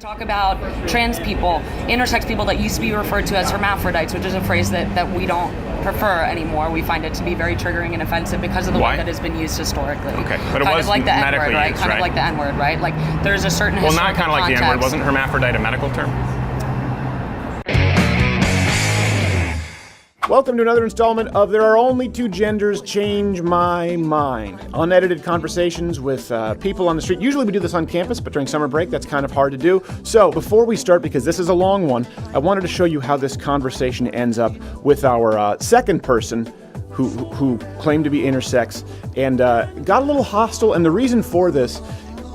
Talk about trans people, intersex people that used to be referred to as hermaphrodites, which is a phrase that we don't prefer anymore. We find it to be very triggering and offensive because of the way that it's been used historically. Okay, but it kind was of like the N-word, right? Used, kind right? of like the N-word, right? Like there's a certain historical not kind of like context. the N-word. Wasn't hermaphrodite a medical term? Welcome to another installment of There Are Only Two Genders, Change My Mind. Unedited conversations with people on the street. Usually we do this on campus, but during summer break, that's kind of hard to do. So before we start, because this is a long one, I wanted to show you how this conversation ends up with our second person who claimed to be intersex and got a little hostile. And the reason for this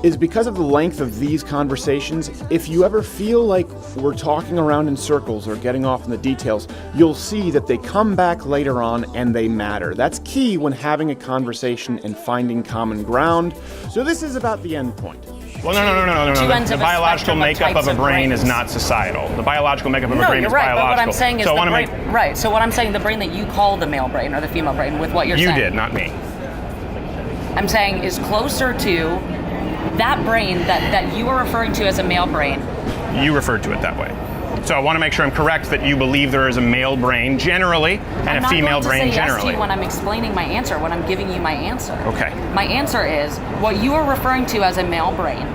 is because of the length of these conversations. If you ever feel like we're talking around in circles or getting off in the details, you'll see that they come back later on and they matter. That's key when having a conversation and finding common ground. So this is about the end point. Well, no. The biological makeup of a brain is not societal. The biological makeup of a brain is biological. But what I'm saying is the brain, right. So what I'm saying, the brain that you call the male brain or the female brain with what you're saying. You did, not me. I'm saying is closer to that brain that you are referring to as a male brain. You referred to it that way. So I want to make sure I'm correct that you believe there is a male brain generally and a female brain generally. I'm not going to say yes to you when I'm explaining my answer, when I'm giving you my answer. Okay. My answer is what you are referring to as a male brain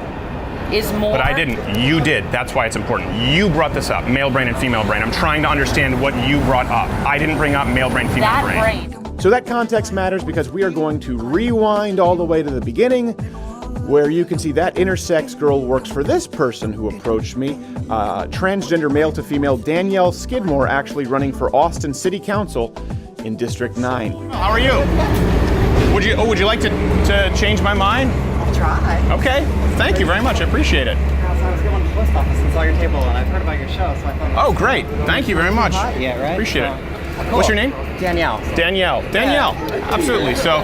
is more... But I didn't. You did. That's why it's important. You brought this up, male brain and female brain. I'm trying to understand what you brought up. I didn't bring up male brain, female brain. So that context matters because we are going to rewind all the way to the beginning, where you can see that intersex girl works for this person who approached me, transgender male to female Danielle Skidmore, actually running for Austin City Council in District 9. How are you? Would you like to change my mind? I'll try. Okay, thank you very much, I appreciate it. I was going to the post office and saw your table, and I've heard about your show, so I thought... Oh, great, thank you very much. Yeah, right? Appreciate it. Cool. What's your name? Danielle. Danielle, absolutely. So,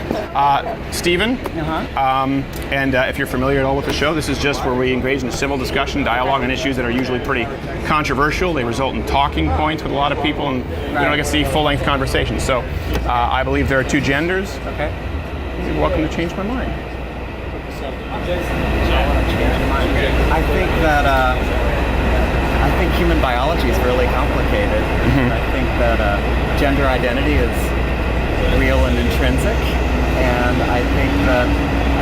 Stephen, and if you're familiar at all with the show, this is just where we engage in civil discussion, dialogue on issues that are usually pretty controversial. They result in talking points with a lot of people, and you don't get to see full-length conversations. So, I believe there are two genders. Okay. You're welcome to change my mind. I think human biology is really complicated. Mm-hmm. I think that gender identity is real and intrinsic, and I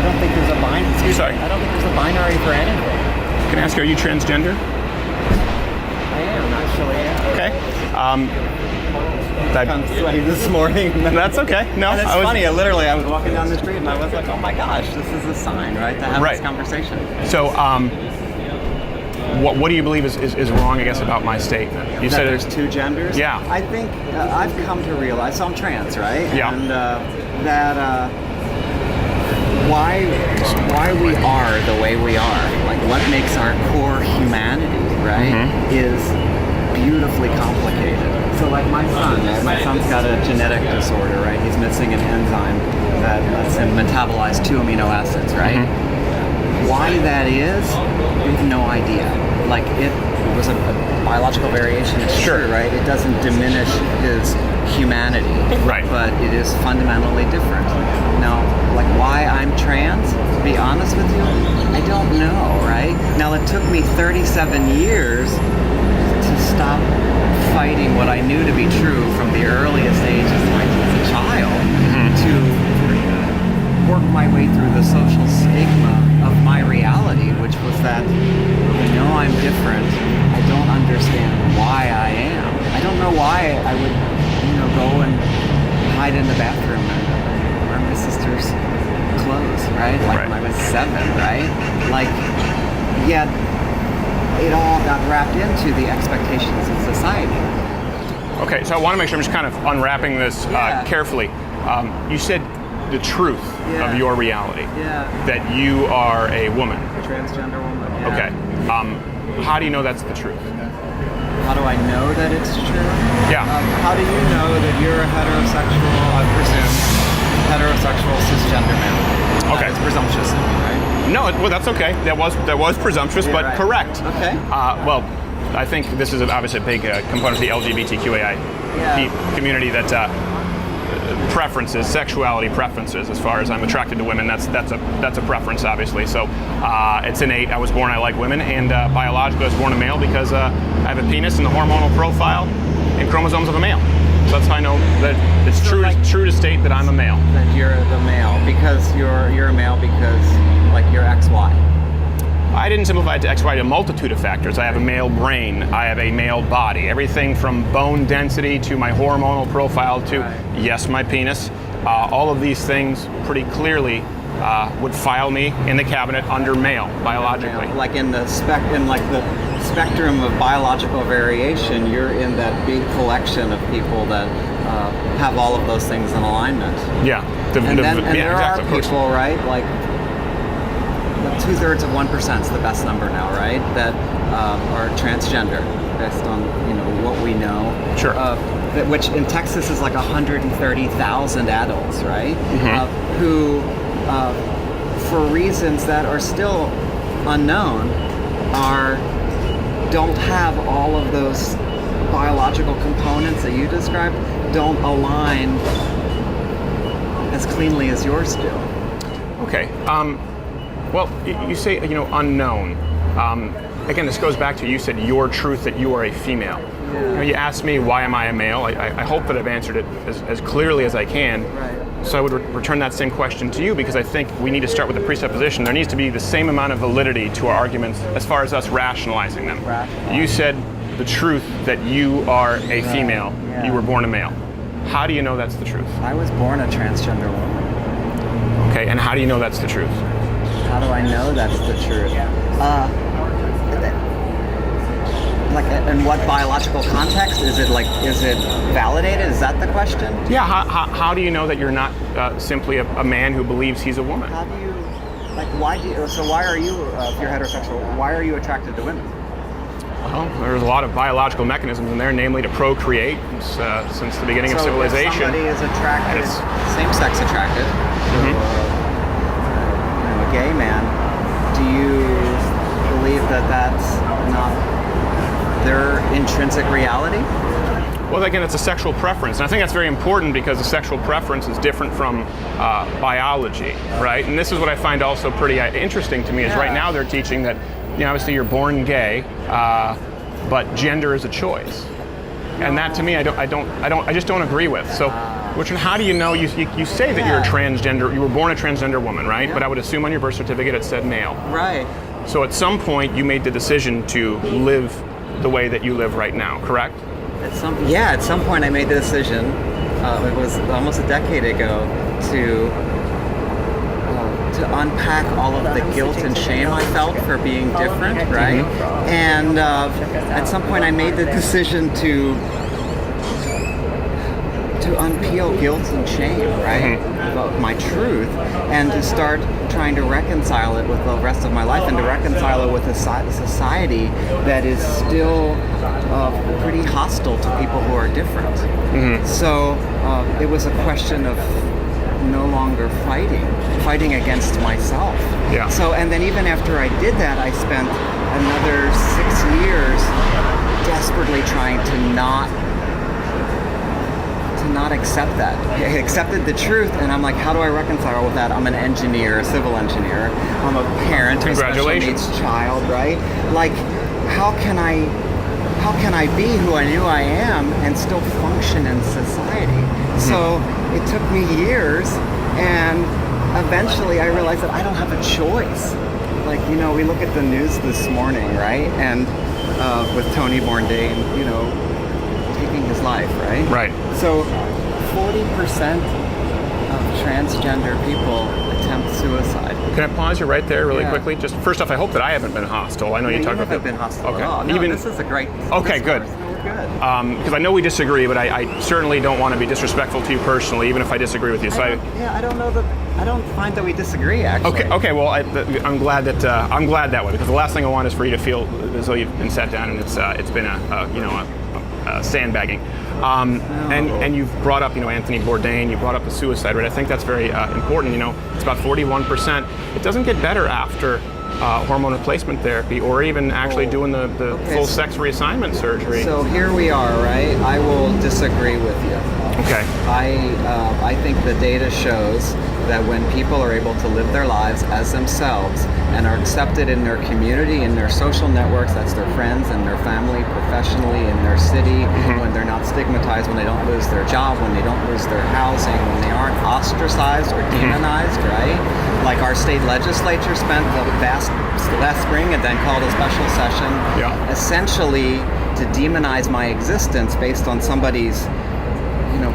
don't think there's a binary. I don't think there's a binary for anything. Can I ask, are you transgender? I am, actually. Yeah. Okay. I'm sweaty this morning. That's okay. No, and it's funny. I was walking down the street and I was like, oh my gosh, this is a sign, right, to have this conversation. So, what do you believe is wrong, I guess, about my statement? You said there's two genders? Yeah. I think I've come to realize, so I'm trans, right? Yeah. And why we are the way we are, like what makes our core humanity, right, is beautifully complicated. So like my son's got a genetic disorder, right? He's missing an enzyme that lets him metabolize 2 amino acids, right? Why that is, we have no idea. Like it was a biological variation, it's true, right? It doesn't diminish his humanity, right? But it is fundamentally different. Now, like why I'm trans, to be honest with you, I don't know, right? Now it took me 37 years to stop fighting what I knew to be true from the earliest ages, like as a child, to work my way through the social stigma of my reality, which was that I know I'm different. I don't understand why I am. I don't know why I would, go and hide in the bathroom and wear my sister's clothes, right? Like when I was 7, right? Like, yet it all got wrapped into the expectations of society. Okay, so I want to make sure I'm just kind of unwrapping this carefully. You said the truth of your reality. Yeah. That you are a woman. A transgender woman. Yeah. Okay. How do you know that's the truth? How do I know that it's true? Yeah. How do you know that you're a heterosexual, I presume, heterosexual cisgender male? Okay. It's presumptuous, right? No, well, that's okay. That was presumptuous, but correct. Okay. Well, I think this is obviously a big component of the LGBTQAI community that preferences, sexuality preferences. As far as I'm attracted to women, that's a preference, obviously. So it's innate. I was born, I like women, and biologically I was born a male because I have a penis and the hormonal profile and chromosomes of a male. So that's how I know that it's true to state that I'm a male. That you're the male because you're a male because like you're XY. I didn't simplify it to XY to a multitude of factors. I have a male brain, I have a male body, everything from bone density to my hormonal profile to, yes, my penis. All of these things pretty clearly would file me in the cabinet under male, biologically. Like in the spectrum of biological variation, you're in that big collection of people that have all of those things in alignment. Yeah. There exactly, are people, right, like 2/3 of 1% is the best number now, right? That are transgender, based on what we know. Sure. Which in Texas is like 130,000 adults, right? Mm-hmm. Who, for reasons that are still unknown, don't have all of those biological components that you described, don't align as cleanly as yours do. Okay. Well, you say, unknown. Again, this goes back to, you said your truth that you are a female. Yeah. You asked me, why am I a male? I hope that I've answered it as clearly as I can. Right. So I would return that same question to you, because I think we need to start with the presupposition. There needs to be the same amount of validity to our arguments as far as us rationalizing them. You said the truth that you are a female. Yeah. You were born a male. How do you know that's the truth? I was born a transgender woman. Okay, and how do you know that's the truth? How do I know that's the truth? Like, in what biological context? Is it validated? Is that the question? Yeah, how do you know that you're not simply a man who believes he's a woman? How do you, why are you, if you're heterosexual, why are you attracted to women? Well, there's a lot of biological mechanisms in there, namely to procreate since the beginning of civilization. If somebody is attracted, same-sex attracted, a gay man, do you believe that that's not their intrinsic reality? Well, again, it's a sexual preference, and I think that's very important because the sexual preference is different from biology, right? And this is what I find also pretty interesting to me is right now they're teaching that, obviously you're born gay, but gender is a choice, and that to me I just don't agree with. So, Richard, how do you know? You say that you're a transgender. You were born a transgender woman, right? Yeah. But I would assume on your birth certificate it said male. Right. So at some point you made the decision to live the way that you live right now, correct? At some point I made the decision, it was almost a decade ago, to unpack all of the guilt and shame I felt for being different, right? Mm-hmm. And at some point I made the decision to unpeel guilt and shame, right? Mm-hmm. About my truth, and to start trying to reconcile it with the rest of my life, and to reconcile it with a society that is still pretty hostile to people who are different. Mm-hmm. So it was a question of no longer fighting against myself. Yeah. So, and then even after I did that, I spent another 6 years desperately trying to not accept that. I accepted the truth, and I'm like, how do I reconcile with that? I'm an engineer, a civil engineer. I'm a parent of a special needs child, right? Like, how can I be who I knew I am and still function in society? Mm-hmm. So it took me years, and eventually I realized that I don't have a choice. Like, we look at the news this morning, right? And with Tony Bourdain, taking his life, right? Right. So 40% of transgender people attempt suicide. Can I pause you right there really quickly? Just first off, I hope that I haven't been hostile. I know you talked about haven't been hostile okay. at all. No, this is a great Okay, good. We're good. Because I know we disagree, but I certainly don't want to be disrespectful to you personally, even if I disagree with you. So I don't find that we disagree, actually. Okay. Well, I'm glad that way, because the last thing I want is for you to feel as though you've been sat down and it's been a sandbagging. And you've brought up, Anthony Bourdain. You brought up the suicide rate. I think that's very important. It's about 41%. It doesn't get better after hormone replacement therapy, or even actually doing the full sex reassignment surgery. So here we are, right? I will disagree with you. Okay. I think the data shows that when people are able to live their lives as themselves and are accepted in their community, in their social networks, that's their friends and their family, professionally, in their city, when they're not stigmatized, when they don't lose their job, when they don't lose their housing, when they aren't ostracized or demonized, right? Like our state legislature spent the last spring and then called a special session essentially to demonize my existence based on somebody's, you know,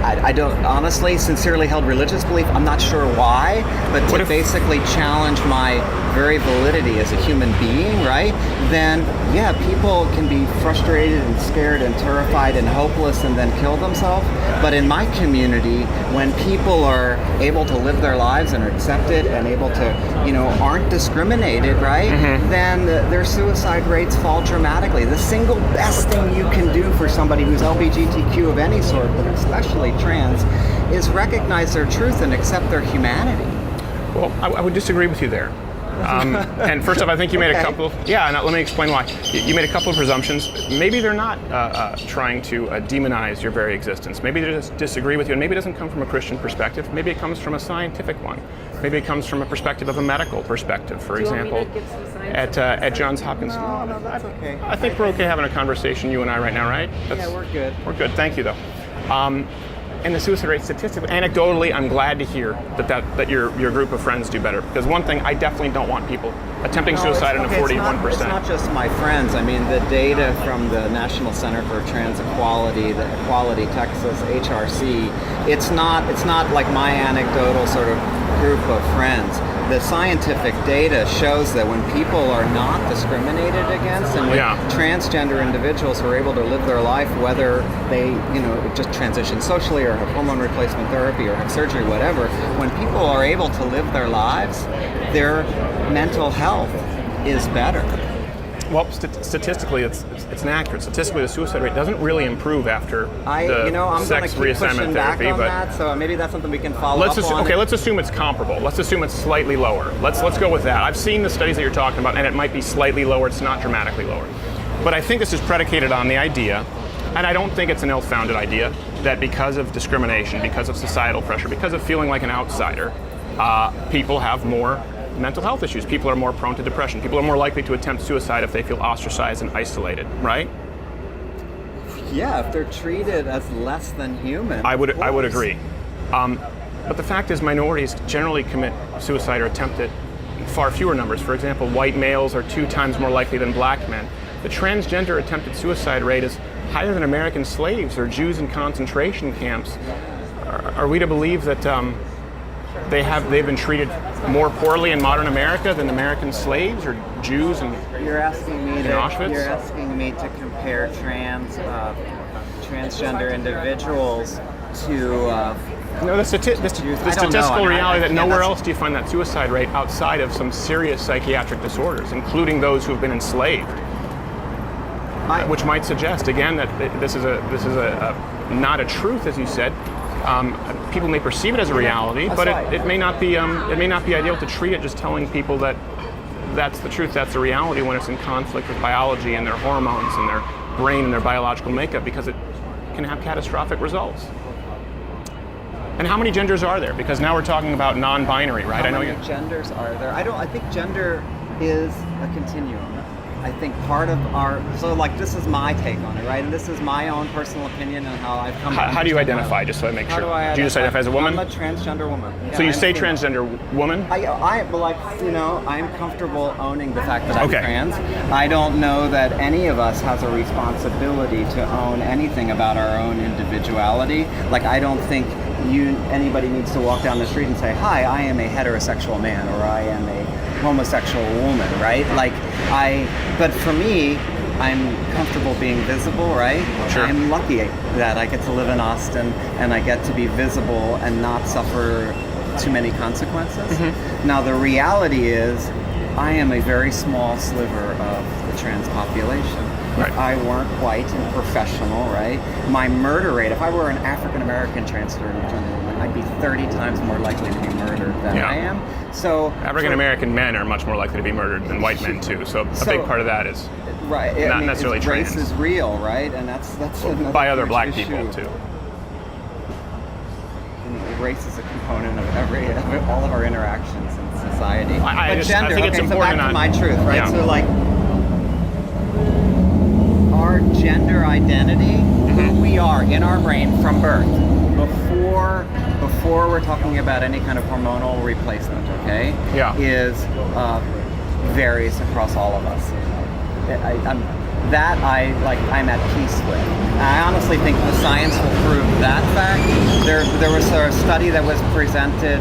I don't honestly, sincerely held religious belief. I'm not sure why, but to basically challenge my very validity as a human being, right? Then, yeah, people can be frustrated and scared and terrified and hopeless and then kill themselves. But in my community, when people are able to live their lives and are accepted and able to, you know, aren't discriminated, right? Then their suicide rates fall dramatically. The single best thing you can do for somebody who's LGBTQ of any sort, but especially trans, is recognize their truth and accept their humanity. Well, I would disagree with you there. And first off, I think you made a couple. Let me explain why. You made a couple of presumptions. Maybe they're not trying to demonize your very existence. Maybe they just disagree with you, and maybe it doesn't come from a Christian perspective. Maybe it comes from a scientific one. Maybe it comes from a perspective of a medical perspective. For example, at Johns Hopkins. No, that's okay. I think we're okay having a conversation, you and I, right now, right? Yeah, we're good. We're good. Thank you, though. And the suicide rate statistically, anecdotally, I'm glad to hear that your group of friends do better. Because one thing, I definitely don't want people attempting suicide in a 41%. It's not just my friends. I mean, the data from the National Center for Trans Equality, the Equality Texas, HRC, it's not like my anecdotal sort of group of friends. The scientific data shows that when people are not discriminated against and when transgender individuals are able to live their life, whether they, you know, just transition socially or have hormone replacement therapy or have surgery, whatever, when people are able to live their lives, their mental health is better. Well, statistically, it's inaccurate. Statistically, the suicide rate doesn't really improve after I'm sex keep reassignment therapy. On that, so maybe that's something we can follow up on. Okay, let's assume it's comparable. Let's assume it's slightly lower. Let's go with that. I've seen the studies that you're talking about, and it might be slightly lower. It's not dramatically lower. But I think this is predicated on the idea, and I don't think it's an ill-founded idea, that because of discrimination, because of societal pressure, because of feeling like an outsider, people have more mental health issues. People are more prone to depression. People are more likely to attempt suicide if they feel ostracized and isolated, right? Yeah, if they're treated as less than human. I would agree. But the fact is, minorities generally commit suicide or attempt it in far fewer numbers. For example, white males are 2 times more likely than black men. The transgender attempted suicide rate is higher than American slaves or Jews in concentration camps. Are we to believe that they've been treated more poorly in modern America than American slaves or Jews in Auschwitz? You're asking me to compare transgender individuals to the statistical reality that nowhere else do you find that suicide rate outside of some serious psychiatric disorders, including those who have been enslaved. Which might suggest again that this is not a truth, as you said. People may perceive it as a reality, but it may not be ideal to treat it just telling people that that's the truth, that's the reality, when it's in conflict with biology and their hormones and their brain and their biological makeup, because it can have catastrophic results. And how many genders are there? Because now we're talking about non-binary, right? How many genders are there? I think gender is a continuum. I think part of this is my take on it, right? And this is my own personal opinion and how I've come. How do you identify? Just so I make sure. Do you just identify as a woman? I'm a transgender woman. Yeah, so you say transgender woman? I'm comfortable owning the fact that I'm trans. I don't know that any of us has a responsibility to own anything about our own individuality. Like, I don't think anybody needs to walk down the street and say, "Hi, I am a heterosexual man," or "I am a homosexual woman," right? But for me, I'm comfortable being visible, right? Sure. I'm lucky that I get to live in Austin and I get to be visible and not suffer too many consequences. Mm-hmm. Now, the reality is, I am a very small sliver of the trans population. Right. If I weren't white and professional, right? My murder rate, if I were an African American transgender woman, I'd be 30 times more likely to be murdered than Yeah. I am. So African American men are much more likely to be murdered than white men too. So a So- big part of that is right, not necessarily race trans. is real, right? And that's another by other huge black issue. people too. And race is a component of all of our interactions in society. I But just- gender, I think it's okay, important so back to to my truth, right? Yeah. So like our gender identity, who we are in our brain from birth, before we're talking about any kind of hormonal replacement, okay? Yeah. Is varies across all of us. I'm at peace with. I honestly think the science will prove that fact. There was a study that was presented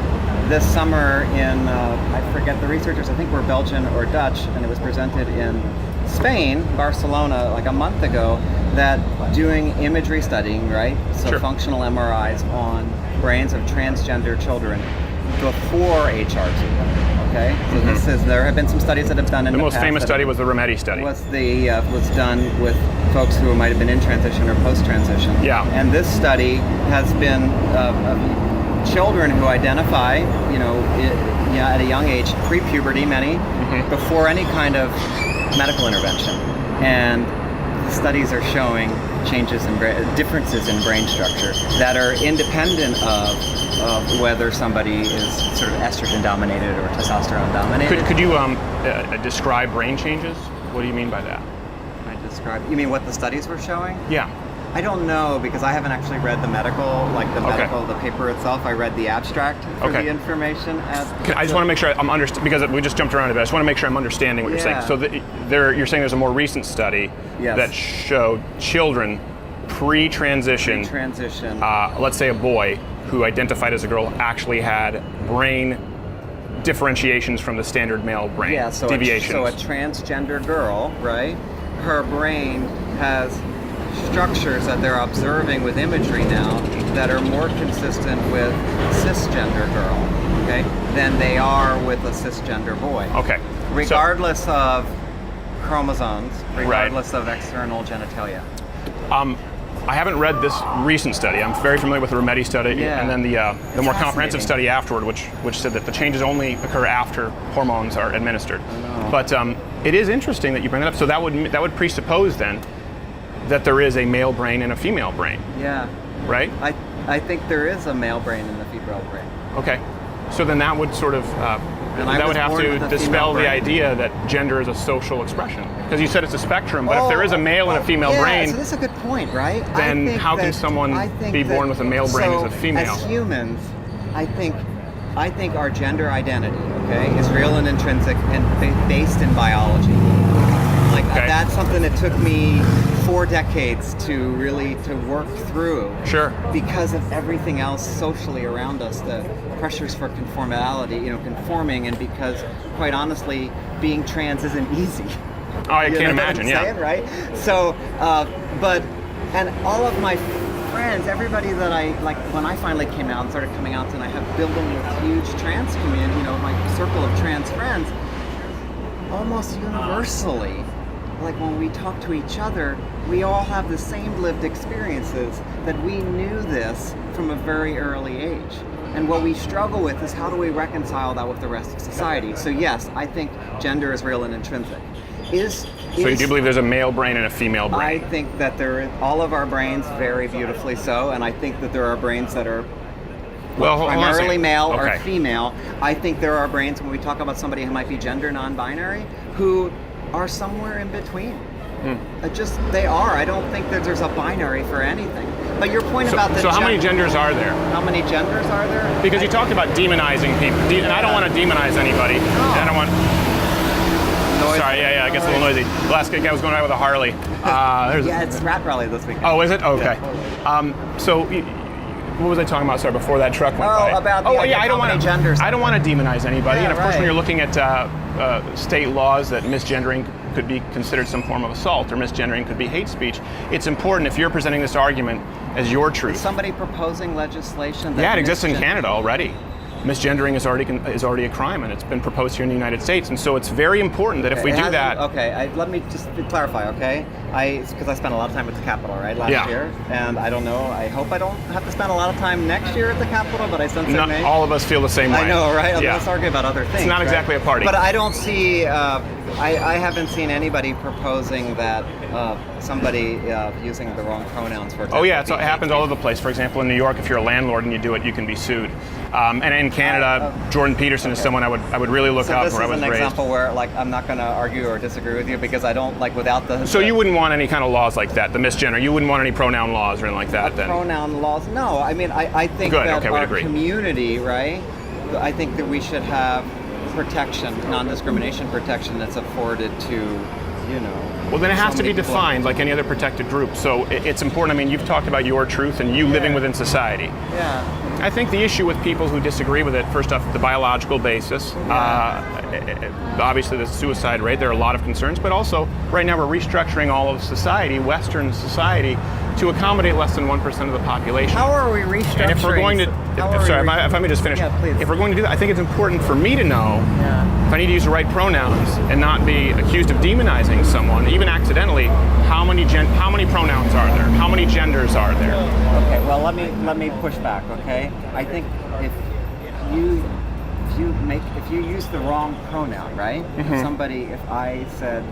this summer in, I forget the researchers, I think were Belgian or Dutch, and it was presented in Spain, Barcelona, like a month ago, that doing imagery studying, right? So Sure. functional MRIs on brains of transgender children before HRT. Okay, so there have been some studies that have done in The most past famous that study was the Rometty study. was done with folks who might have been in transition or post-transition. Yeah. And this study has been of children who identify, at a young age, pre-puberty, many, before any kind of medical intervention, and the studies are showing changes in differences in brain structure that are independent of whether somebody is sort of estrogen dominated or testosterone dominated. Could you describe brain changes? What do you mean by that? You mean what the studies were showing? Yeah. I don't know, because I haven't actually read the paper itself. I read the abstract for Okay. the information. I just want to make sure I'm understanding, because we just jumped around a bit. I just want to make sure I'm understanding what you're saying. Yeah. So you're saying there's a more recent study Yes. that showed children pre-transition, let's say a boy who identified as a girl actually had brain differentiations from the standard male brain. Yeah, so deviations. a transgender girl, right? Her brain has structures that they're observing with imagery now that are more consistent with cisgender girl, okay, than they are with a cisgender boy. Okay. Regardless of chromosomes, regardless of external genitalia. I haven't read this recent study. I'm very familiar with the Rometty study, Yeah. and then the more comprehensive fascinating. study afterward, which said that the changes only occur after hormones are administered. But it is interesting that you bring that up. So that would presuppose then that there is a male brain and a female brain, Yeah, right? I think there is a male brain and a female brain. Okay. So then that would sort of And I that was would have born to with a dispel female the brain. idea that gender is a social expression, because you said it's a spectrum. But if there is a male and a female yeah, brain, so that's a good point, right? then I think how can that- someone I think be that- born with a male brain so as a female? As humans, I think our gender identity, okay, is real and intrinsic and based in biology. Like Okay. that's something that took me 4 decades to work through. Sure. Because of everything else socially around us, the pressures for conformality, conforming, and because, quite honestly, being trans isn't easy. Oh, I You can't know imagine. what I'm Yeah. saying, right? So, and all of my friends, everybody that I, like, when I finally came out and started coming out, and I have building this huge trans community, my circle of trans friends, almost universally, like when we talk to each other, we all have the same lived experiences, that we knew this from a very early age. And what we struggle with is how do we reconcile that with the rest of society? So yes, I think gender is real and intrinsic. So you do believe there's a male brain and a female brain? I think that all of our brains very beautifully so, and I think that there are brains that are hold on a primarily second. male or Okay. female. I think there are brains, when we talk about somebody who might be gender non-binary, who are somewhere in between. They are. I don't think that there's a binary for anything. But your point about the So how many genders are there? How many genders are there? Because you talked about demonizing people, and I don't want to demonize anybody. I don't want. Noise. Sorry, yeah, it gets a little noisy. The last guy was going out with a Harley. Yeah, it's Rat Rally this weekend. Oh, is it? Okay. What was I talking about? Sorry, before that truck went by. About the idea of how many genders. I don't want to demonize anybody, Yeah, and of course, right. when you're looking at state laws that misgendering could be considered some form of assault, or misgendering could be hate speech, it's important if you're presenting this argument as your truth. Is somebody proposing legislation that Yeah, it exists in Canada already. misgendering is already a crime, and it's been proposed here in the United States. And so it's very important that if we do that, let me just clarify, okay? Because I spent a lot of time at the Capitol, right, last year, and I don't know. I hope I don't have to spend a lot of time next year at the Capitol, but I sense not I may. all of us feel the same way. I know, right? Yeah. Let's argue about other things. It's not exactly right? a party. But I don't see. I haven't seen anybody proposing that somebody using the wrong pronouns for. Oh yeah, it happens all over the place. For example, in New York, if you're a landlord and you do it, you can be sued. And in Canada, Jordan Peterson is someone I would really look up. This where I is was an raised. example where, like, I'm not going to argue or disagree with you because I don't like without the. So you wouldn't want any kind of laws like that, the misgender. You wouldn't want any pronoun laws or anything like that, then. Pronoun laws? No, I mean I think Good, that okay, we'd our agree. community, right? I think that we should have protection, non-discrimination protection that's afforded to, you know. Well, then it has so to be many people. defined like any other protected group. So it's important. I mean, you've talked about your truth and you living within society. Yeah. I think the issue with people who disagree with it, first off, the biological basis, obviously the suicide rate, there are a lot of concerns, but also right now we're restructuring all of society, Western society, to accommodate less than 1% of the population. How are we restructuring? And if we're going to, if I may just finish, Yeah, please. if we're going to do that, I think it's important for me to know if I need to use the right pronouns and not be accused of demonizing someone, even accidentally. How many pronouns are there? How many genders are there? Okay, well let me push back, okay? I think if you use the wrong pronoun, right? If I said,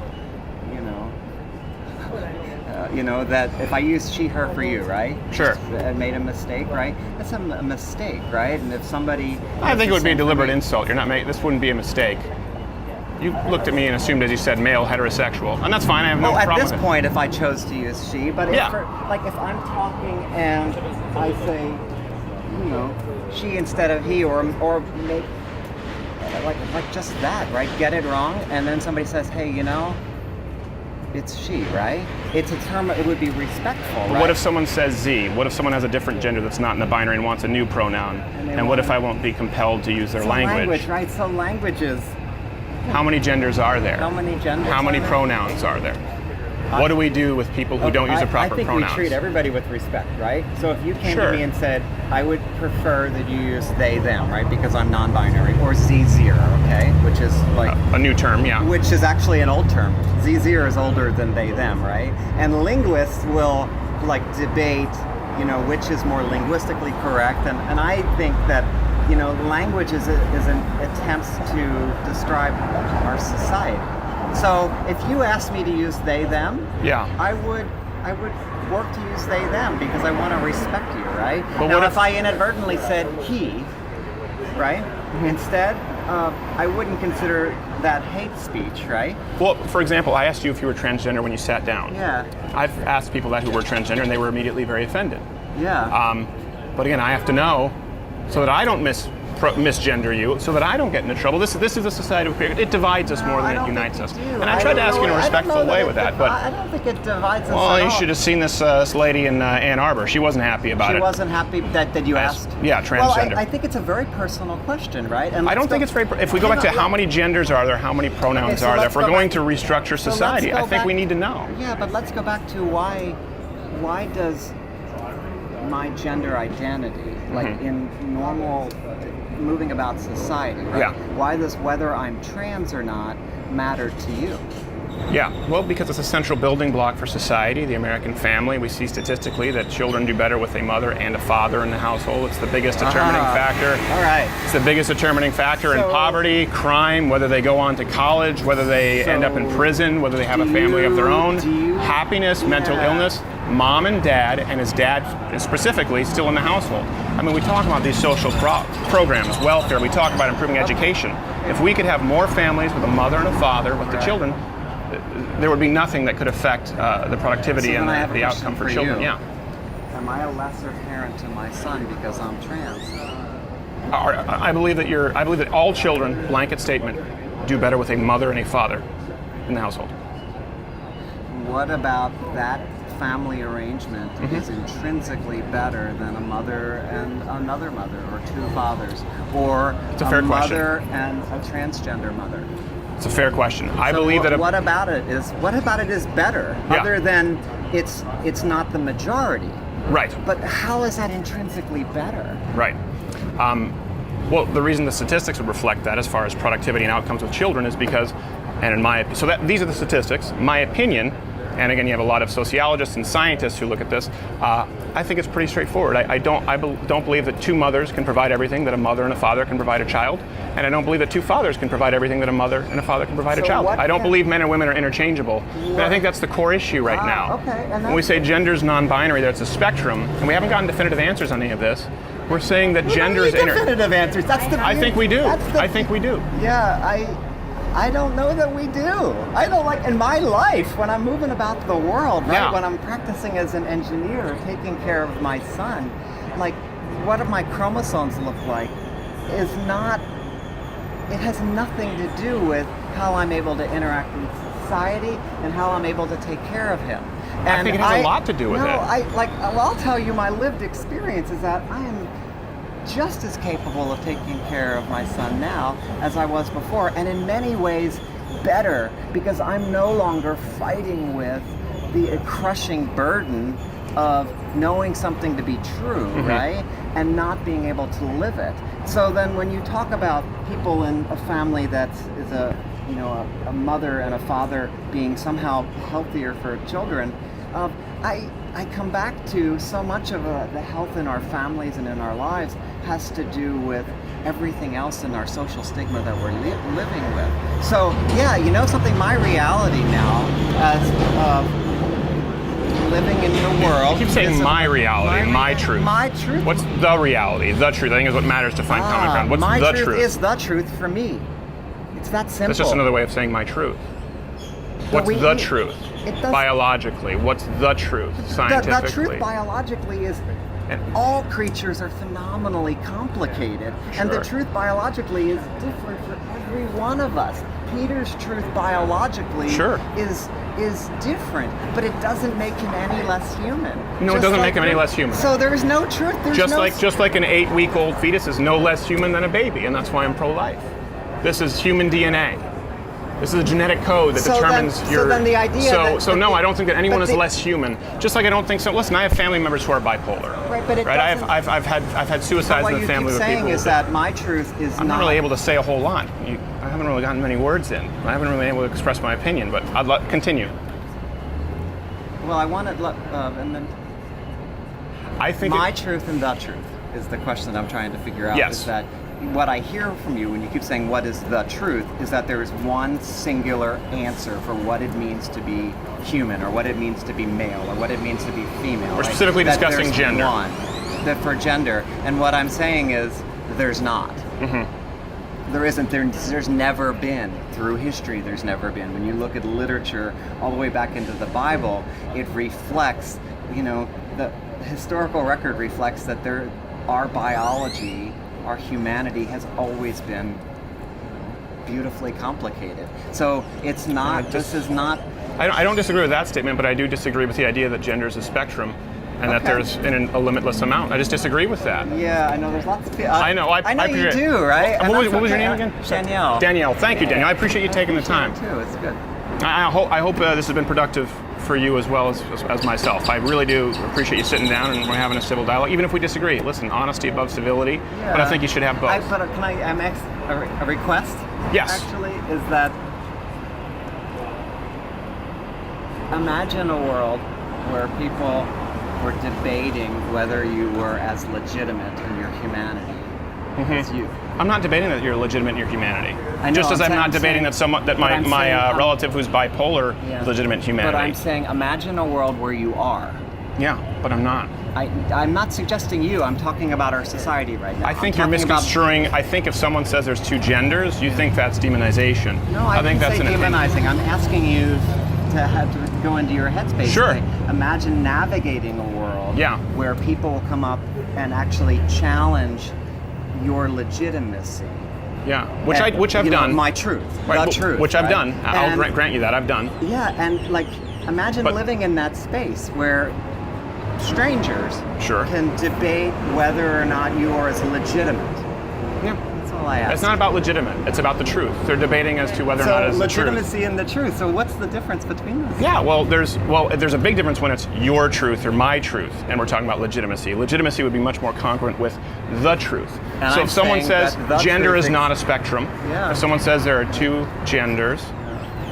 that if I used she, her for you, right? Sure. I made a mistake, right? That's a mistake, right? And if somebody... I think it would be a deliberate insult. This wouldn't be a mistake. You looked at me and assumed, as you said, male, heterosexual, and that's fine. I have no problem at with this it. point, if I chose to use she, but if I'm talking and I say, she instead of he, or make like just that, right? Get it wrong, and then somebody says, hey, it's she, right? It's a term. It would be respectful, right? What if someone says Z? What if someone has a different gender that's not in the binary and wants a new pronoun? And what if I won't be compelled to use their language? Right? So languages. How many genders are there? How many genders? How many are there? pronouns are there? What do we do with people who don't use the proper pronouns? I think we treat everybody with respect, right? So if you came to me and said, I would prefer that you use they, them, right? Because I'm non-binary, or Z0, okay? Which is like... a new term, yeah. Which is actually an old term. Z0 is older than they, them, right? And linguists will debate, which is more linguistically correct. And I think that, language is an attempt to describe our society. So if you asked me to use they, them, I would work to use they, them because I want to respect you, right? But now, what if I inadvertently said he, right, instead, I wouldn't consider that hate speech, right? Well, for example, I asked you if you were transgender when you sat down. Yeah. I've asked people that who were transgender, and they were immediately very offended. Yeah. But again, I have to know so that I don't misgender you, so that I don't get into trouble. This is a society we created. It divides us more than it unites us. And I tried to ask you in a respectful way with that, but I don't think it divides us. well, at you all. should have seen this lady in Ann Arbor. She wasn't happy about it. She wasn't happy that you asked? Yeah, transgender. Well, I think it's a very personal question, right? And I don't think it's very. If we go back to how many genders are there, how many pronouns are there, if we're going to restructure society, I think we need to know. Yeah, but let's go back to why does my gender identity, in normal moving about society, right? Yeah. Why does whether I'm trans or not matter to you? Yeah, well, because it's a central building block for society, the American family. We see statistically that children do better with a mother and a father in the household. It's the biggest determining factor. All right. It's the biggest determining factor in poverty, crime, whether they go on to college, whether they end up in prison, whether they have a family of their own, happiness, mental illness. Mom and dad, and his dad specifically, still in the household. I mean, we talk about these social programs, welfare, we talk about improving education. If we could have more families with a mother and a father with the children, there would be nothing that could affect the productivity and the outcome for children. You. Yeah. Am I a lesser parent to my son because I'm trans? I believe that all children, blanket statement, do better with a mother and a father in the household. What about that family arrangement is intrinsically better than a mother and another mother, or two fathers, or a mother and a transgender mother? It's a fair question. I believe that. What about it is better, other than it's not the majority? Right. But how is that intrinsically better? Right. Well, the reason the statistics would reflect that as far as productivity and outcomes with children is because, and in my, so that these are the statistics, my opinion, and again, you have a lot of sociologists and scientists who look at this. I think it's pretty straightforward. I don't believe that two mothers can provide everything that a mother and a father can provide a child, and I don't believe that two fathers can provide everything that a mother and a father can provide a child. I don't believe men and women are interchangeable, and I think that's the core issue right now. Okay, and when we say gender's non-binary, that it's a spectrum, and we haven't gotten definitive answers on any of this. We're saying that gender is definitive answers. That's the. I think we do. I think we do. Yeah, I don't know that we do. I don't like in my life when I'm moving about the world, right? Yeah. When I'm practicing as an engineer, taking care of my son, like what do my chromosomes look like is not. It has nothing to do with how I'm able to interact in society and how I'm able to take care of him. And I think it has a lot to do with it. I'll tell you my lived experience is that I am just as capable of taking care of my son now as I was before, and in many ways better, because I'm no longer fighting with the crushing burden of knowing something to be true, right? And not being able to live it. So then when you talk about people in a family that is a mother and a father being somehow healthier for children, I come back to so much of the health in our families and in our lives has to do with everything else in our social stigma that we're living with. So yeah, you know something, my reality now as living in the world. You keep saying my reality, my truth. My truth. What's the reality? The truth, I think, is what matters to find common ground. What's my the truth? truth? Is the truth for me. It's that simple. That's just another way of saying my truth. What's the truth? Biologically, what's the truth scientifically? The truth biologically is all creatures are phenomenally complicated, and the truth biologically is different for every one of us. Peter's truth biologically is different, but it doesn't make him any less human. No, it doesn't make him any less human. So there's no truth. Just like an 8-week-old fetus is no less human than a baby, and that's why I'm pro-life. This is human DNA. This is a genetic code that determines your. So then the idea. No, I don't think that anyone is less human. Just like I don't think so. Listen, I have family members who are bipolar. Right, but it doesn't. I've had suicides in the family with people. What you keep saying is that my truth is I'm not really able to say a whole lot. I haven't really gotten many words in. I haven't really been able to express my opinion, but I'd continue. Well, I want to, and then. I think my truth and the truth is the question that I'm trying to figure out. Yes. Is that what I hear from you when you keep saying what is the truth is that there is one singular answer for what it means to be human, or what it means to be male, or what it means to be female. We're specifically discussing gender. That for gender, and what I'm saying is there's not. There isn't. There's never been through history. There's never been. When you look at literature all the way back into the Bible, it reflects. The historical record reflects that our biology, our humanity has always been beautifully complicated. So it's not. This is not. I don't disagree with that statement, but I do disagree with the idea that gender is a spectrum. And that there's a limitless amount. I just disagree with that. Yeah, I know there's lots of people. I know. I know you do, right? What was your name again? Danielle. Danielle. Thank you, Danielle. I appreciate you taking the time. Too. It's good. I hope this has been productive for you as well as myself. I really do appreciate you sitting down and we're having a civil dialogue, even if we disagree. Listen, honesty above civility. Yeah. But I think you should have both. Can I ask a request? Yes. Actually, is that imagine a world where people were debating whether you were as legitimate in your humanity as you. I'm not debating that you're legitimate in your humanity. I know, just as I'm not debating that my relative who's bipolar is legitimate humanity. But I'm saying imagine a world where you are. Yeah, but I'm not. I'm not suggesting you. I'm talking about our society right now. I think you're misconstruing. I think if someone says there's two genders, you think that's demonization. No, I think that's demonizing. I'm asking you to have to go into your headspace. Sure. Imagine navigating a world where people will come up and actually challenge your legitimacy. Yeah, which I've done. My truth, right, the truth. Which I've done. I'll grant you that I've done. Yeah, and imagine living in that space where strangers can debate whether or not you are as legitimate. Yeah. That's all. all I ask. It's not about legitimate. It's about the truth. They're debating as to whether or not it's the truth. legitimacy and the truth. So what's the difference between those? Yeah, there's a big difference when it's your truth or my truth, and we're talking about legitimacy. Legitimacy would be much more congruent with the truth. And so I'm if someone saying says that the gender truth is not a spectrum, Yeah. if someone says there are two genders,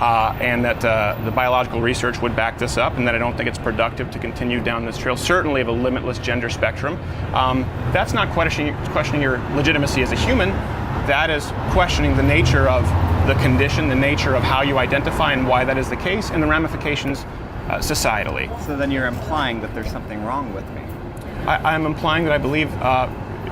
and that the biological research would back this up, and that I don't think it's productive to continue down this trail, certainly of a limitless gender spectrum, that's not questioning your legitimacy as a human. That is questioning the nature of the condition, the nature of how you identify and why that is the case, and the ramifications societally. So then you're implying that there's something wrong with me. I'm implying that I believe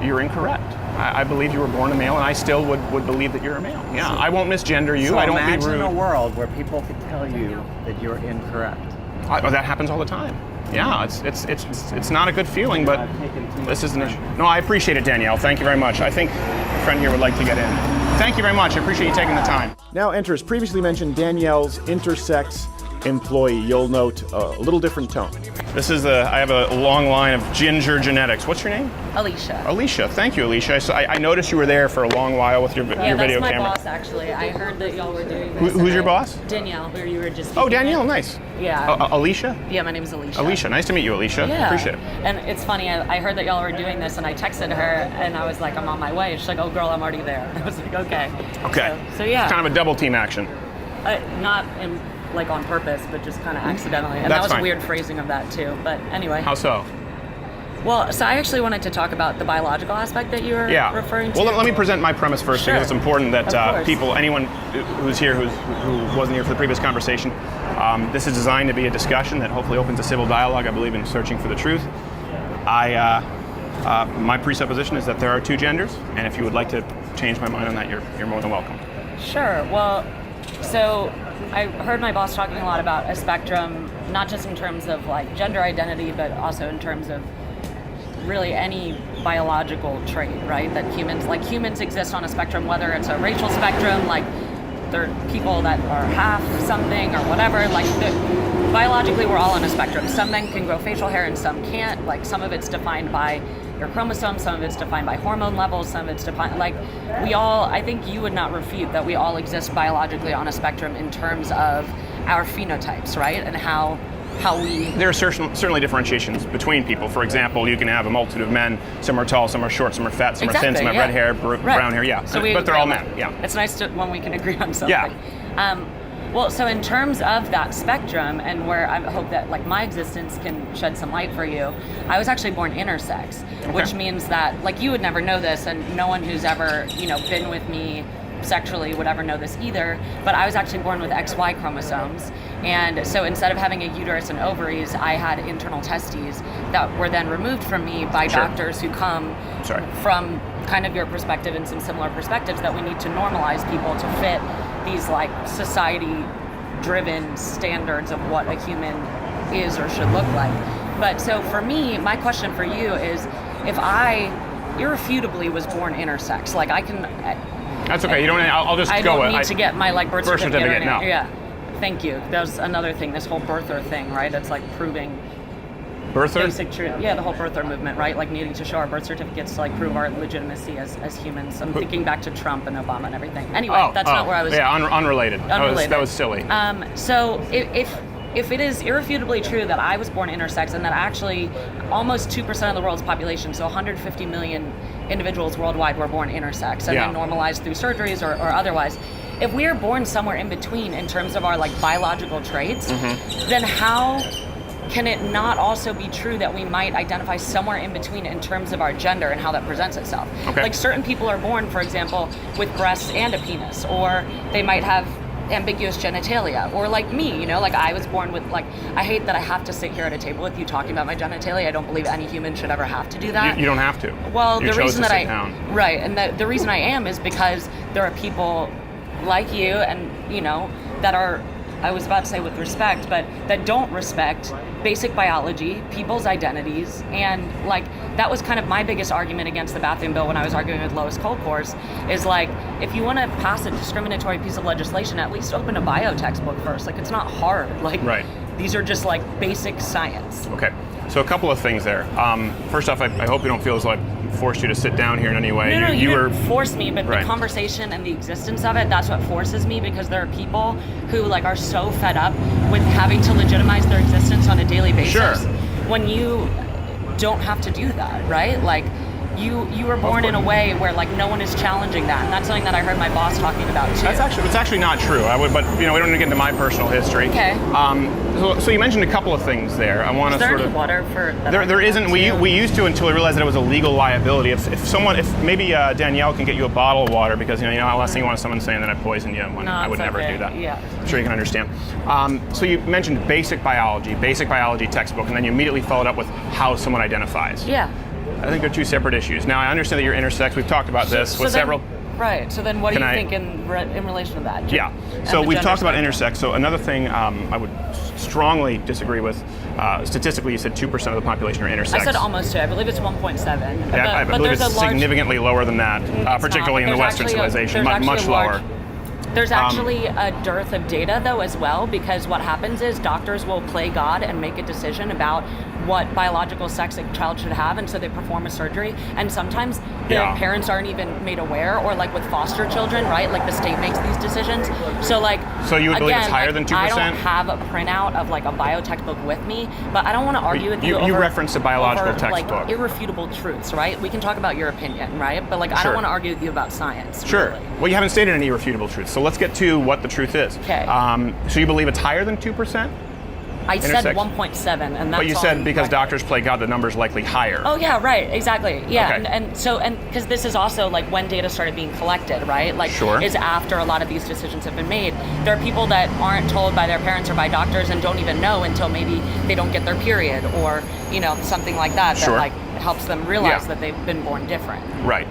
you're incorrect. I believe you were born a male, and I still would believe that you're a male. Yeah, I won't misgender you. So I don't be imagine rude. a world where people could tell you that you're incorrect. That happens all the time. Yeah, it's not a good feeling, but I've taken too much this is an time. issue. No, I appreciate it, Danielle. Thank you very much. I think a friend here would like to get in. Thank you very much. I appreciate you taking the time. Now enters previously mentioned Danielle's intersex employee. You'll note a little different tone. This is I have a long line of ginger genetics. What's your name? Alicia. Alicia. Thank you, Alicia. I noticed you were there for a long while with your Yeah, video that's my camera. boss, actually. I heard that y'all were doing this. Who's your boss? Danielle, who you were just Oh, speaking Danielle, with. nice. Yeah. Alicia? Yeah, my name is Alicia. Alicia, nice to meet you, Alicia. Yeah. Appreciate it. And it's funny, I heard that y'all were doing this, and I texted her, and I was like, I'm on my way. She's like, oh, girl, I'm already there. I was like, okay. Okay. So yeah. It's kind of a double team action. Not like on purpose, but just kind of accidentally. And That's that was fine. a weird phrasing of that, too. But anyway. How so? Well, so I actually wanted to talk about the biological aspect that you were Yeah. referring to. Well, let me present my premise first, Sure. because it's important that Of course. people, anyone who's here who wasn't here for the previous conversation, this is designed to be a discussion that hopefully opens a civil dialogue. I believe in searching for the truth. My presupposition is that there are two genders, and if you would like to change my mind on that, you're more than welcome. Sure. Well, so I heard my boss talking a lot about a spectrum, not just in terms of like gender identity, but also in terms of really any biological trait, right? That humans exist on a spectrum, whether it's a racial spectrum, like there are people that are half something or whatever, biologically we're all on a spectrum. Some men can grow facial hair and some can't. Like some of it's defined by your chromosomes, some of it's defined by hormone levels, some of it's defined, I think you would not refute that we all exist biologically on a spectrum in terms of our phenotypes, right? And how we... There are certainly differentiations between people. For example, you can have a multitude of men. Some are tall, some are short, some are fat, some are thin, some have red hair, brown hair. Yeah, So but they're all men. Yeah. It's nice when we can agree on something. Yeah. Well, so in terms of that spectrum, and where I hope that like my existence can shed some light for you, I was actually born intersex, which means that like you would never know this, and no one who's ever been with me sexually would ever know this either, but I was actually born with XY chromosomes. And so instead of having a uterus and ovaries, I had internal testes that were then removed from me by Sure. doctors who come from kind of your perspective and some similar perspectives, that we need to normalize people to fit these like society-driven standards of what a human is or should look like. But so for me, my question for you is, if I irrefutably was born intersex, like I can... That's okay. You don't. I'll just I go. don't need to get my like birth certificate. No. Yeah, thank you. That was another thing. This whole birther thing, right? It's like proving Birther? basic truth. Yeah, the whole birther movement, right? Like needing to show our birth certificates to like prove our legitimacy as humans. I'm thinking back to Trump and Obama and everything. Anyway, that's not where I was. Yeah, unrelated. Unrelated. That was silly. So if it is irrefutably true that I was born intersex and that actually almost 2% of the world's population, so 150 million individuals worldwide, were born intersex and then normalized through surgeries or otherwise, if we are born somewhere in between in terms of our like biological traits, then how can it not also be true that we might identify somewhere in between in terms of our gender and how that presents itself? Okay. Like certain people are born, for example, with breasts and a penis, or they might have ambiguous genitalia, or like me, like I was born with like, I hate that I have to sit here at a table with you talking about my genitalia. I don't believe any human should ever have to do that. You don't have to. Well, you the chose reason to that sit down. Right, and the reason I am is because there are people like you and, that are, I was about to say with respect, but that don't respect basic biology, people's identities, and like that was kind of my biggest argument against the bathroom bill when I was arguing with Lois Kolkhorst, is like, if you want to pass a discriminatory piece of legislation, at least open a bio textbook first. Like, it's not hard. Like, right. These are just like basic science. Okay, so a couple of things there. First off, I hope you don't feel as like forced you to sit down here in any way. No, you were didn't force me, but Right. the conversation and the existence of it, that's what forces me, because there are people who like are so fed up with having to legitimize their existence on a daily basis. Sure. When you don't have to do that, right? Like you were born in a way where like no one is challenging that, and that's something that I heard my boss talking about too. It's actually not true. But we don't need to get into my personal history. Okay. So you mentioned a couple of things there. I want Is to there sort any of. water for that? There isn't. We used to until we realized that it was a legal liability. If maybe Danielle can get you a bottle of water, because you know the last thing you want is someone saying that I poisoned you. When No, I would it's never okay. do that. Yeah. I'm sure you can understand. So you mentioned basic biology textbook, and then you immediately followed up with how someone identifies. Yeah. I think they're two separate issues. Now I understand that you're intersex. We've talked about this with then- several. Right. So then, what do Can you I- think in relation to that? Yeah. And So the we've gender talked about spectrum? intersex. So another thing I would strongly disagree with. Statistically, you said 2% of the population are intersex. I said almost 2. I believe it's 1.7. Yeah, I but believe there's it's a large, significantly lower than that, It's particularly not, in but the Western there's actually civilization, there's much actually a lower. There's actually a dearth of data, though, as well, because what happens is doctors will play God and make a decision about what biological sex a child should have, and so they perform a surgery, and sometimes the Yeah. parents aren't even made aware, or like with foster children, right? Like the state makes these decisions. So like, So you would believe it's again, higher like, than 2%? I don't have a printout of like a biotextbook with me, but I don't want to argue with you. You over, referenced a biological over, textbook. like irrefutable truths, right? We can talk about your opinion, right? But like, I Sure. don't want to argue with you about science. Sure. really. Well, you haven't stated any irrefutable truth, so let's get to what the truth is. Okay. So you believe it's higher than 2%? I said Intersex? 1.7, and that's But you on said because record. doctors play God, the number's likely higher. Oh yeah, right, exactly. Yeah, Okay. and because this is also like when data started being collected, right? Like, Sure. is after a lot of these decisions have been made. There are people that aren't told by their parents or by doctors and don't even know until maybe they don't get their period, or something like that. Sure. That like helps them realize Yeah. that they've been born different. Right.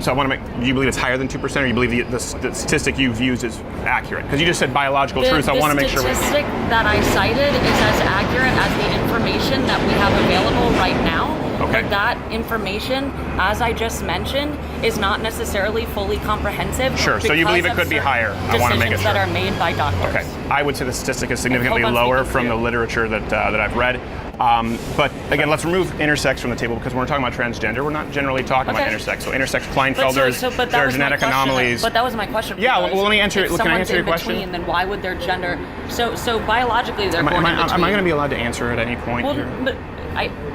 So I want to do you believe it's higher than 2%, or you believe the statistic you've used is accurate? Because you just said biological truth. I want to make sure. The statistic that I cited is as accurate as the information that we have available right now. Okay. But that information, as I just mentioned, is not necessarily fully comprehensive. Sure, so you because believe it of could be certain higher. I wanna make it decisions that sure. are made by doctors. Okay. I would say the statistic is significantly Hope I'm lower speaking from the clear. literature that I've read. But again, let's remove intersex from the table because we're talking about transgender. We're not generally talking about Okay. intersex. So intersex But Klinefelders, but that there are was my genetic question. anomalies. But that was my question. Yeah, because well, let me answer if it. Can I someone's answer your in question? between, then why would their gender? So biologically, they're born in between. Am I going to be allowed to answer at any point Well, here? but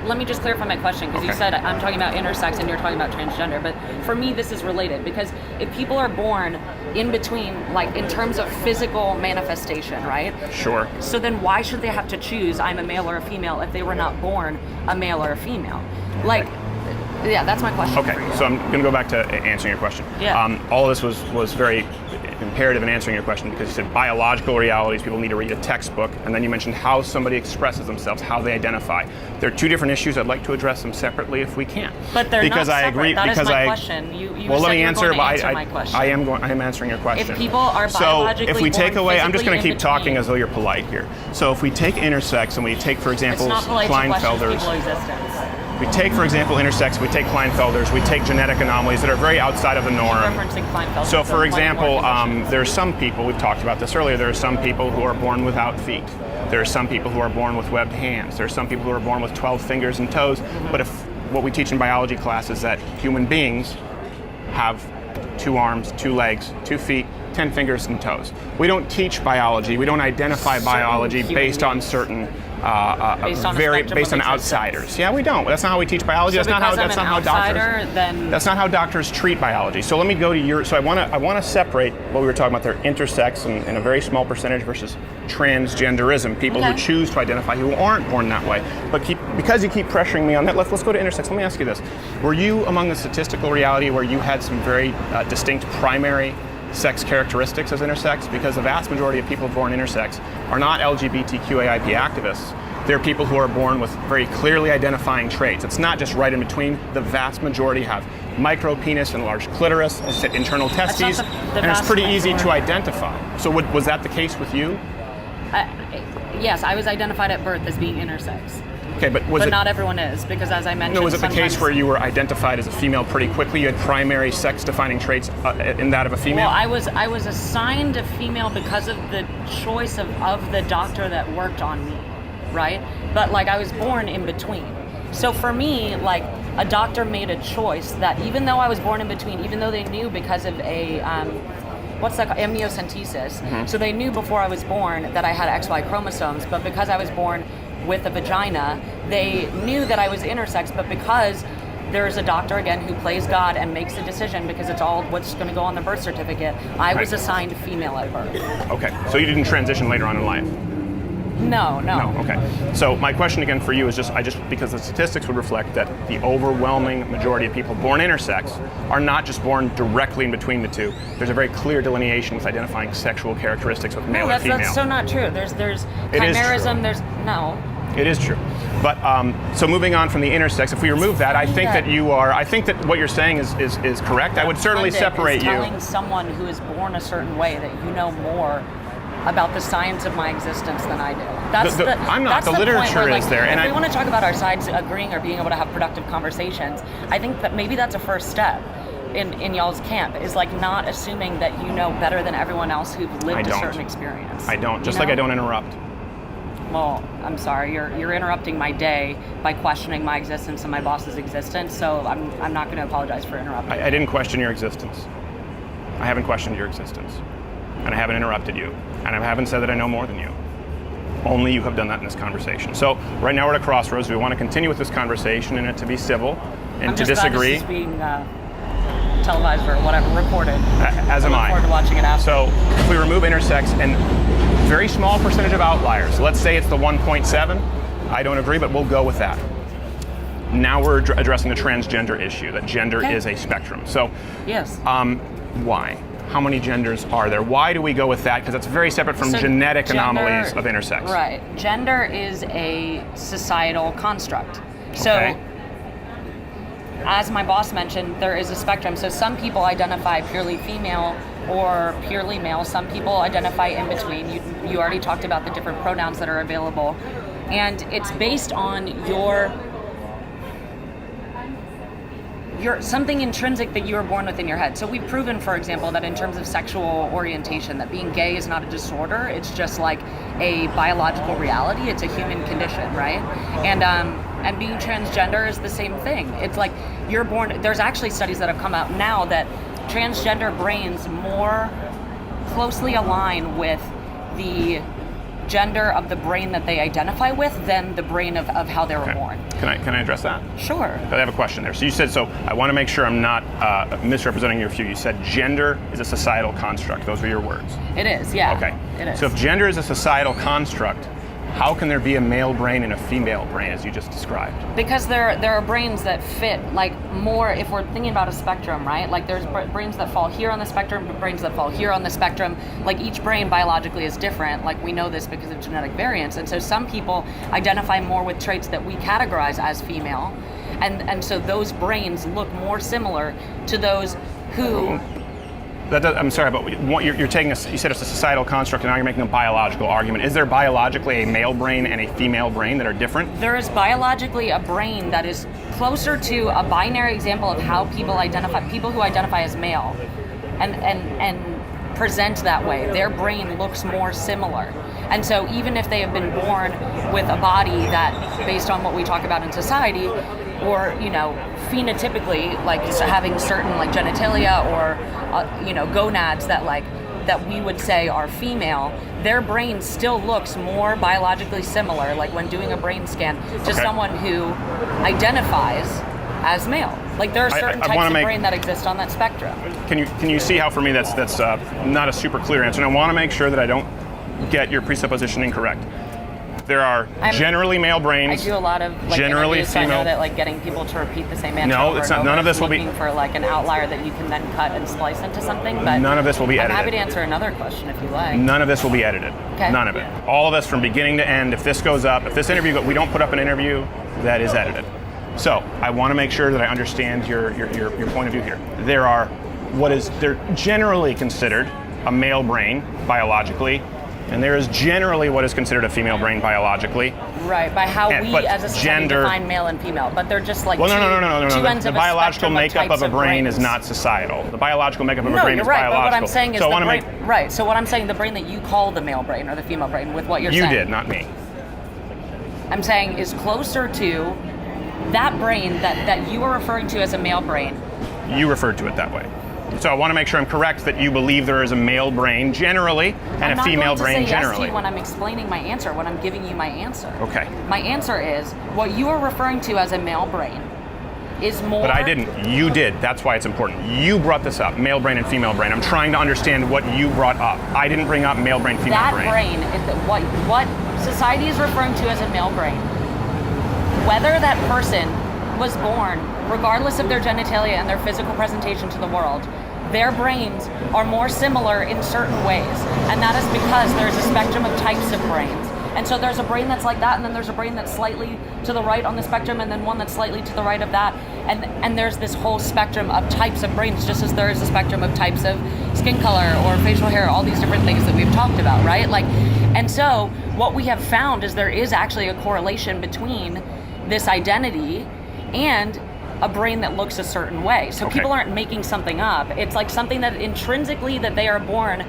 let me just clarify my question, because you Okay. said I'm talking about intersex and you're talking about transgender. But for me, this is related, because if people are born in between, like in terms of physical manifestation, right? Sure. So then why should they have to choose I'm a male or a female if they were not born a male or a female? Like, yeah, that's my question. Okay, for you. so I'm going to go back to answering your question. Yeah. All of this was very imperative in answering your question because you said biological realities, people need to read a textbook, and then you mentioned how somebody expresses themselves, how they identify. There are two different issues. I'd like to address them separately if we can. But they're because not I separate. agree. That is because my I, question. You well, said let me you were answer, going to but answer my question. I am answering your question. If people are biologically so if we take born away, I'm just going to physically keep in talking between- as though you're polite here. So if we take intersex and we take, for It's example, not polite to question Klinefelders. people's existence. We take, for example, intersex, we take Klinefelders, we take genetic anomalies that are very outside of the norm. Referencing Klinefelter. So, for example, conditions. there are some people, we've talked about this earlier, there are some people who are born without feet. There are some people who are born with webbed hands. There are some people who are born with 12 fingers and toes. But if what we teach in biology class is that human beings have 2 arms, 2 legs, 2 feet, 10 fingers and toes. We don't teach biology. We don't identify biology human based on beings. certain Based on a spectrum based of on existence. outsiders. Yeah, we don't. That's not how we teach biology. So that's not how because that's I'm not an how outsider, doctors. then That's not how doctors treat biology. So let me go to your. So I want to separate what we were talking about there, intersex and a very small percentage versus transgenderism, people who Okay. choose to identify who aren't born that way. But because you keep pressuring me on that, let's go to intersex. Let me ask you this: were you among the statistical reality where you had some very distinct primary sex characteristics as intersex? Because the vast majority of people born intersex are not LGBTQAIP activists. They're people who are born with very clearly identifying traits. It's not just right in between. The vast majority have micro penis and large clitoris, internal testes, the and it's vast pretty easy to majority. identify. So was that the case with you? yes, I was identified at birth as being intersex. Okay, but was But it not everyone is, because as I mentioned, no? Was it the case sometimes- where you were identified as a female pretty quickly? You had primary sex-defining traits in that of a female. Well, I was assigned a female because of the choice of the doctor that worked on me, right? But like I was born in between. So for me, like a doctor made a choice that even though I was born in between, even though they knew because of a what's that called? Amniocentesis. So they knew before I was born that I had XY chromosomes, but because I was born with a vagina, they knew that I was intersex, but because there's a doctor, again, who plays God and makes a decision because it's all what's going to go on the birth certificate, I was assigned female at birth. Okay, so you didn't transition later on in life? No. No, okay. So my question again for you is just because the statistics would reflect that the overwhelming majority of people born intersex are not just born directly in between the two. There's a very clear delineation with identifying sexual characteristics with male and female. That's so not true. There's It is chimerism, true. there's, no. It is true. But so moving on from the intersex, if we remove that, I think that what you're saying is correct. I would certainly separate you. Telling someone who is born a certain way that you know more about the science of my existence than I do. I'm not. The literature is there, and if we want to talk about our sides agreeing or being able to have productive conversations, I think that maybe that's a first step in y'all's camp, is like not assuming that you know better than everyone else who've lived a certain experience. I don't. Just like I don't interrupt. Well, I'm sorry. You're interrupting my day by questioning my existence and my boss's existence. So I'm not going to apologize for interrupting. I didn't question your existence. I haven't questioned your existence, and I haven't interrupted you, and I haven't said that I know more than you. Only you have done that in this conversation. So right now we're at a crossroads. We want to continue with this conversation and it to be civil and to disagree. I'm just glad this is being televised or whatever, recorded. As am I. I look forward to watching it after. So if we remove intersex and very small percentage of outliers, let's say it's the 1.7, I don't agree, but we'll go with that. Now we're addressing the transgender issue, that gender is a spectrum. So yes. Why? How many genders are there? Why do we go with that? Because that's very separate from genetic anomalies of intersex. Right. Gender is a societal construct. So, as my boss mentioned, there is a spectrum. So some people identify purely female or purely male. Some people identify in between. You already talked about the different pronouns that are available. And it's based on your something intrinsic that you were born with in your head. So we've proven, for example, that in terms of sexual orientation, that being gay is not a disorder. It's just like a biological reality. It's a human condition, right? And being transgender is the same thing. It's like you're born. There's actually studies that have come out now that transgender brains more closely align with the gender of the brain that they identify with than the brain of how they were born. Can I address that? Sure. I have a question there. So you said, I want to make sure I'm not misrepresenting your view. You said gender is a societal construct. Those were your words. It is, yeah. Okay. It is. So if gender is a societal construct, how can there be a male brain and a female brain, as you just described? Because there are brains that fit, like, more, if we're thinking about a spectrum, right? Like, there's brains that fall here on the spectrum, brains that fall here on the spectrum. Like, each brain biologically is different. Like, we know this because of genetic variance. And so some people identify more with traits that we categorize as female. And so those brains look more similar to those who... I'm sorry, but you're taking you said it's a societal construct, and now you're making a biological argument. Is there biologically a male brain and a female brain that are different? There is biologically a brain that is closer to a binary example of how people who identify as male and present that way. Their brain looks more similar. And so even if they have been born with a body that, based on what we talk about in society, or, phenotypically, like having certain like genitalia or, gonads that we would say are female, their brain still looks more biologically similar, like when doing a brain scan, to someone who identifies as male. Like there are certain types of brain that exist on that spectrum. Can you see how for me that's not a super clear answer? And I want to make sure that I don't get your presupposition incorrect. There are generally male brains. I do a lot of generally female. So I know that getting people to repeat the same answer. No, it's not. None of this will be looking for like an outlier that you can then cut and splice into something. But none of this will be edited. I'm happy to answer another question if you like. None of this will be edited. Okay. None of it. All of this from beginning to end. If this goes up, if this interview we don't put up an interview that is edited. So I want to make sure that I understand your point of view here. They're generally considered a male brain biologically. And there is generally what is considered a female brain biologically. Right, by how we as a society define male and female. But they're just like two ends of a spectrum. The biological makeup of a brain brains. is not societal. The biological makeup of a brain is right, biological. But what I'm saying is right. So what I'm saying, the brain that you call the male brain or the female brain, with what you're saying. You did, not me. I'm saying is closer to that brain that you are referring to as a male brain. You referred to it that way. So I want to make sure I'm correct that you believe there is a male brain generally and a female brain I'm not going to say yes to generally. you when I'm explaining my answer, when I'm giving you my answer. Okay. My answer is, what you are referring to as a male brain is more... But I didn't. You did. That's why it's important. You brought this up, male brain and female brain. I'm trying to understand what you brought up. I didn't bring up male brain, female that brain. What society is referring to as a male brain, whether that person was born, regardless of their genitalia and their physical presentation to the world, their brains are more similar in certain ways. And that is because there's a spectrum of types of brains. And so there's a brain that's like that, and then there's a brain that's slightly to the right on the spectrum, and then one that's slightly to the right of that. And there's this whole spectrum of types of brains, just as there is a spectrum of types of skin color or facial hair, all these different things that we've talked about, right? And so what we have found is there is actually a correlation between this identity and a brain that looks a certain way. So people aren't making something up. It's like something that intrinsically that they are born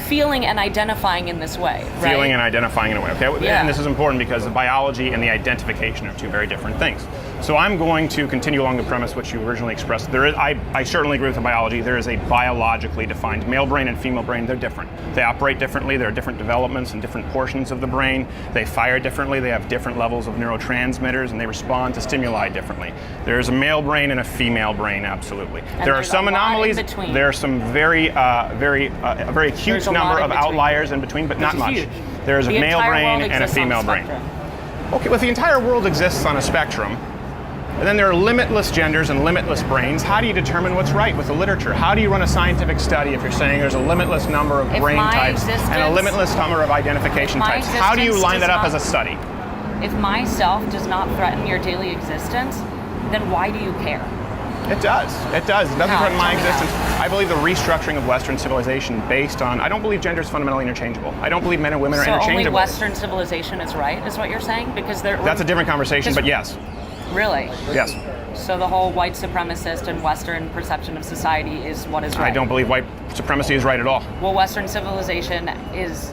feeling and identifying in this way, right? Feeling and identifying in a way, okay? Yeah. And this is important because the biology and the identification are two very different things. So I'm going to continue along the premise which you originally expressed. I certainly agree with the biology. There is a biologically defined male brain and female brain. They're different. They operate differently. There are different developments and different portions of the brain. They fire differently. They have different levels of neurotransmitters, and they respond to stimuli differently. There is a male brain and a female brain, absolutely. And there are there's some a lot in anomalies. between. There are some very acute There's a lot number in of between. outliers in between, but not Which is much. huge. There is a The male entire brain world and a exists on female the brain. spectrum. Okay, well, the entire world exists on a spectrum, and then there are limitless genders and limitless brains. How do you determine what's right with the literature? How do you run a scientific study if you're saying there's a limitless number of If brain my types and a existence- limitless number of identification my types? How do you existence line that does up as not- a study? If myself does not threaten your daily existence, then why do you care? It does. It does. It doesn't How? threaten my Tell me how. existence. I believe the restructuring of Western civilization based on, I don't believe gender is fundamentally interchangeable. I don't believe men and women are So only interchangeable. Western civilization is right, is what you're saying? Because That's a different conversation, but yes. Really? Yes. So the whole white supremacist and Western perception of society is what is right? I don't believe white supremacy is right at all. Well, Western civilization is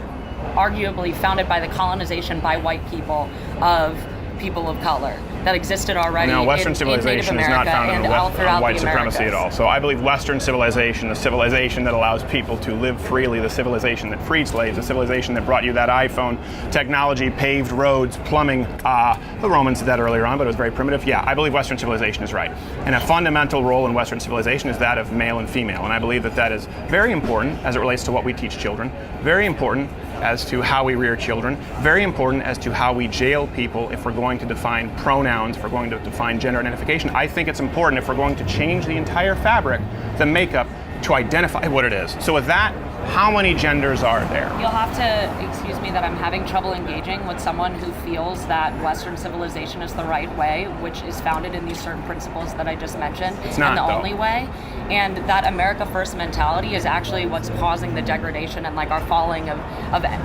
arguably founded by the colonization by white people of people of color that existed already No, Western in civilization Native is not America founded and on all throughout white the supremacy at Americas. all. So I believe Western civilization, the civilization that allows people to live freely, the civilization that freed slaves, the civilization that brought you that iPhone technology, paved roads, plumbing. The Romans did that earlier on, but it was very primitive. Yeah, I believe Western civilization is right. And a fundamental role in Western civilization is that of male and female. And I believe that that is very important as it relates to what we teach children, very important as to how we rear children, very important as to how we jail people if we're going to define pronouns, if we're going to define gender identification. I think it's important if we're going to change the entire fabric, the makeup, to identify what it is. So with that, how many genders are there? You'll have to excuse me that I'm having trouble engaging with someone who feels that Western civilization is the right way, which is founded in these certain principles that I just mentioned, It's not, and the though. only way. And that America First mentality is actually what's causing the degradation and like our falling of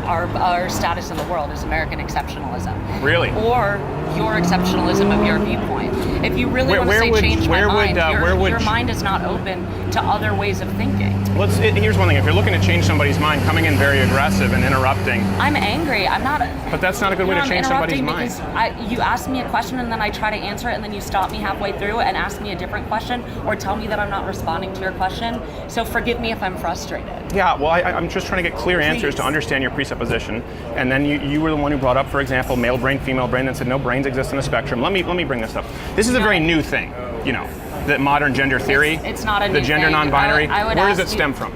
our status in the world is American exceptionalism. Really? Or your exceptionalism of your viewpoint. If you really want to say change my mind, your mind is not open to other ways of thinking. Here's one thing. If you're looking to change somebody's mind, coming in very aggressive and interrupting, I'm angry. I'm not. but that's not a good way to I'm change somebody's interrupting mind. because you ask me a question and then I try to answer it and then you stop me halfway through and ask me a different question or tell me that I'm not responding to your question. So forgive me if I'm frustrated. Yeah, well, I'm just trying to get clear answers to Please. understand your presupposition. And then you were the one who brought up, for example, male brain, female brain, and said no brains exist in a spectrum. Let me bring this up. This is a very new thing, you know, the modern gender theory. It's not a the new gender thing. non-binary. I would Where does ask it you- stem from?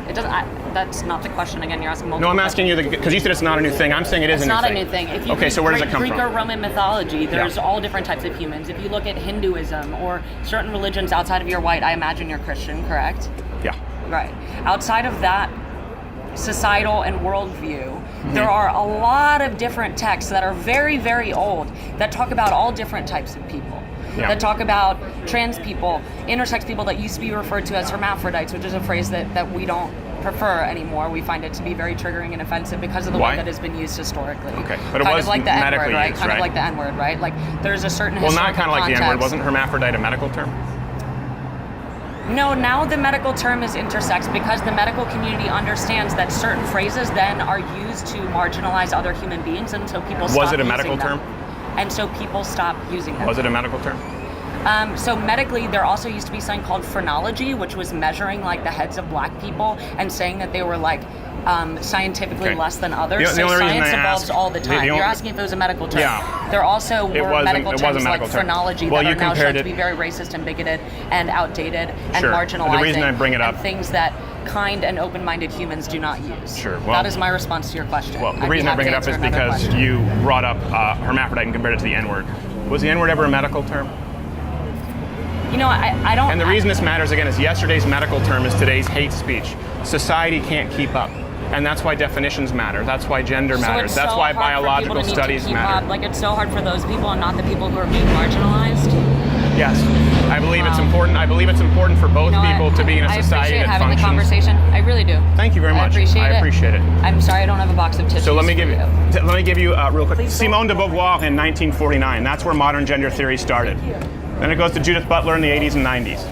It doesn't. That's not the question. Again, you're asking No, multiple I'm asking you because you said it's not a new thing. I'm saying it is It's a new not thing. a new thing. If you Okay, read so where does it come Greek from? or Roman mythology, there's Yeah. all different types of humans. If you look at Hinduism or certain religions outside of your white, I imagine you're Christian, correct? Yeah. Right. Outside of that societal and worldview, there are a lot of different texts that are very, very old that talk about all different types of people. Yeah. That talk about trans people, intersex people that used to be referred to as hermaphrodites, which is a phrase that we don't prefer anymore. We find it to be very triggering and offensive because of the Why? way that it's been used historically. Okay, but it kind was of like the N-word, medically right? used, Kind right? of like the N-word, right? Like there's a certain Well, not historical kind of like the N-word. context. Wasn't hermaphrodite a medical term? No, now the medical term is intersex because the medical community understands that certain phrases then are used to marginalize other human beings until people stop Was it a using medical them. term? and so people stopped using them. Was it a medical term? So medically, there also used to be something called phrenology, which was measuring like the heads of black people and saying that they were like scientifically Okay. less than others. The only so reason science I evolves asked- all the time. the You're only- asking if it was a medical term. Yeah. There also were medical it was a terms medical like term. phrenology Well, that you are now compared shown to it- be very racist and bigoted and outdated and Sure. marginalizing. The reason I bring it up- and things that kind and open-minded humans do not use. Sure. Well- that is my response to your question. Well, I'd the be reason I happy bring it to up is answer another because question. you brought up hermaphrodite and compared it to the N-word. Was the N-word ever a medical term? You know, I don't. And the reason this matters again is yesterday's medical term is today's hate speech. Society can't keep up. And that's why definitions matter. That's why gender So matters. it's That's so why hard for people biological to need to studies keep matter. up. Like it's so hard for those people and not the people who are being marginalized. Yes. I believe it's important. I believe it's important for both You know what? people to be in a I society appreciate that having functions. the conversation. I really do. Thank you very much. I I appreciate it. I'm sorry I don't have a box of tissues. So let me give for you, let me give you real quick. Please don't. Simone de Beauvoir in 1949. That's where modern gender theory started. Then it goes to Judith Butler in the 80s and 90s.